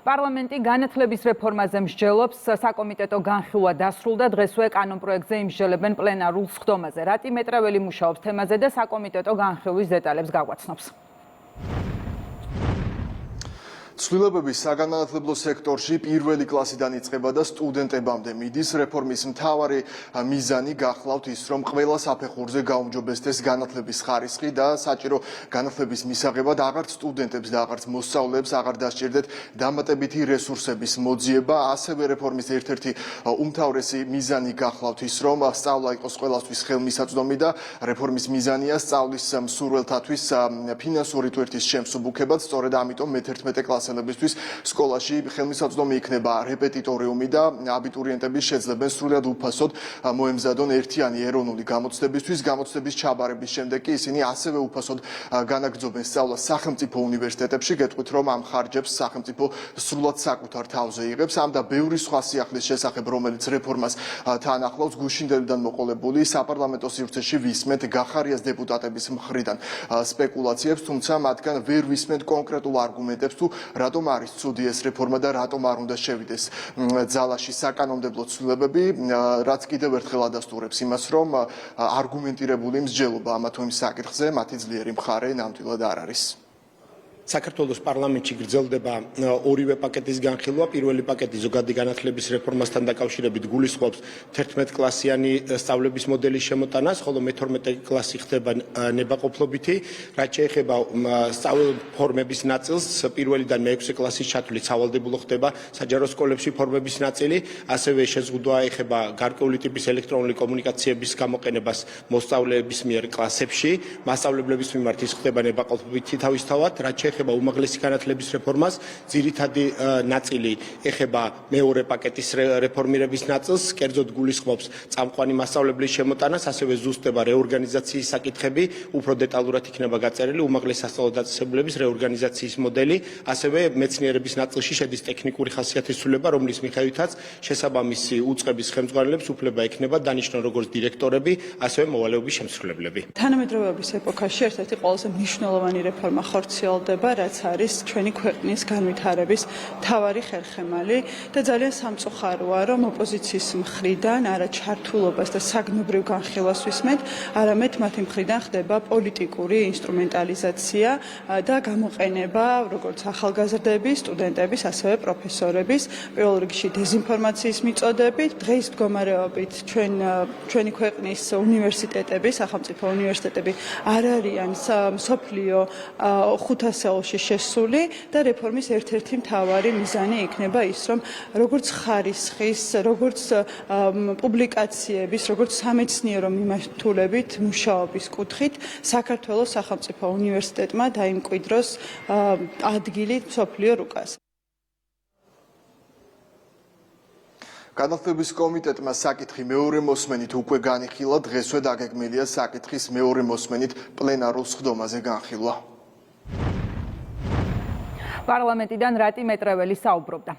პარლამენტი განათლების რეფორმაზე მსჯელობს, საკომიტეტო განხილვა დასრულდა, დღესვე კანონპროექტზე იმსჯელებენ პლენარულ სხდომაზე. რატი მეტრეველი მუშაობს თემაზე და საკომიტეტო განხილვის დეტალებს გაგვაცნობს. ცვლილებების საგანმანათლებლო სექტორში პირველი კლასიდან იწყება და სტუდენტებამდე მიდის. რეფორმის მთავარი მიზანი გახლავთ ის, რომ ყველა საფეხურზე გაუმჯობესდეს განათლების ხარისხი და საჭირო განათლების მისაღებად აღარც სტუდენტებს და აღარც მოსწავლეებს აღარ დასჭირდეთ დამატებითი რესურსების მოძიება. ასევე რეფორმის ერთ-ერთი უმთავრესი მიზანი გახლავთ ის, რომ სწავლა იყოს ყველასთვის ხელმისაწვდომი და რეფორმის მიზანია სწავლის მსურველთათვის ფინანსური ტვირთის შემსუბუქებად. სწორედ ამიტომ მე-11 კლასელებისთვის სკოლაში ხელმისაწვდომი იქნება რეპეტიტორიუმი და აბიტურიენტები შეძლებენ სრულად უფასოდ მოემზადონ ერთიანი ეროვნული გამოცდებისთვის. გამოცდების ჩაბარების შემდეგ კი ისინი ასევე უფასოდ განაგრძობენ სწავლას სახელმწიფო უნივერსიტეტებში. გეტყვით, რომ ამ ხარჯებს სახელმწიფო სრულად საკუთარ თავზე იღებს. ამ და ბევრი სხვა სიახლის შესახებ, რომელიც რეფორმას თან ახლავს, გუშინდელიდან მოყოლებული საპარლამენტო სივრცეში ვისმენთ გახარიას დეპუტატების მხრიდან სპეკულაციებს, თუმცა მათგან ვერ ვისმენთ კონკრეტულ არგუმენტებს თუ რატომ არის ცუდი ეს რეფორმა და რატომ არ უნდა შევიდეს ძალაში საკანონმდებლო ცვლილებები, რაც კიდევ ერთხელ ადასტურებს იმას, რომ არგუმენტირებული მსჯელობა ამა თუ იმ საკითხზე მათი ძლიერი მხარე ნამდვილად არ არის. საქართველოს პარლამენტში გრძელდება ორივე პაკეტის განხილვა. პირველი პაკეტი ზოგადი განათლების რეფორმასთან დაკავშირებით გულისხმობს 11 კლასიანი სწავლების მოდელის შემოტანას, ხოლო მე-12 კლასი ხდება ნებაყოფლობითი. რაც შეეხება სწავლების ფორმების ნაწილს, პირველიდან მე-6 კლასის ჩათვლით სავალდებულო ხდება საჯარო სკოლებში ფორმების ნაწილი, ასევე შეზღუდვა ეხება გარკვეული ტიპის ელექტრონული კომუნიკაციების გამოყენებას მოსწავლეების მიერ კლასებში. მასწავლებლების მიმართ ის ხდება ნებაყოფლობითი თავისთავად. რაც ეხება უმაღლესი განათლების რეფორმას, ძირითადი ნაწილი ეხება მეორე პაკეტის რეფორმირების ნაწილს, კერძოდ გულისხმობს წამყვანი მასწავლებლის შემოტანას, ასევე ზუსტდება რეორგანიზაციის საკითხები, უფრო დეტალურად იქნება გაწერილი უმაღლეს სასწავლო დაწესებულების რეორგანიზაციის მოდელი, ასევე მეცნიერების ნაწილში შედის ტექნიკური ხასიათის ცვლილება, რომლის მიხედვითაც შესაბამისი უწყების ხელმძღვანელებს უფლება ექნება დანიშნონ როგორც დირექტორები, ასევე მოვალეობის შემსრულებლები. თანამედროვეობის ეპოქაში ერთ-ერთი ყველაზე მნიშვნელოვანი რეფორმა ხორციელდება, რაც არის ჩვენი ქვეყნის განვითარების მთავარი ხერხემალი და ძალიან სამწუხაროა, რომ ოპოზიციის მხრიდან არა ჩართულობას და საგნობრივ განხილვას ვისმენთ, არამედ მათი მხრიდან ხდება პოლიტიკური ინსტრუმენტალიზაცია და გამოყენება როგორც ახალგაზრდების, სტუდენტების, ასევე პროფესორების, პირველ რიგში დეზინფორმაციის მიწოდებით, დღეის მდგომარეობით ჩვენი ქვეყნის უნივერსიტეტები, სახელმწიფო უნივერსიტეტები არ არიან მსოფლიო 500-ში შესული და რეფორმის ერთ-ერთი მთავარი მიზანი იქნება ის, რომ როგორც ხარისხის, როგორც პუბლიკაციების, როგორც სამეცნიერო მიმართულებით მუშაობის კუთხით საქართველოს სახელმწიფო უნივერსიტეტმა დაიმკვიდროს ადგილი მსოფლიო რუკაზე. განათლების კომიტეტმა საკითხი მეორე მოსმენით უკვე განიხილა, დღესვე დაგეგმილია საკითხის მეორე მოსმენით პლენარულ სხდომაზე განხილვა. პარლამენტიდან რატი მეტრეველი საუბრობდა.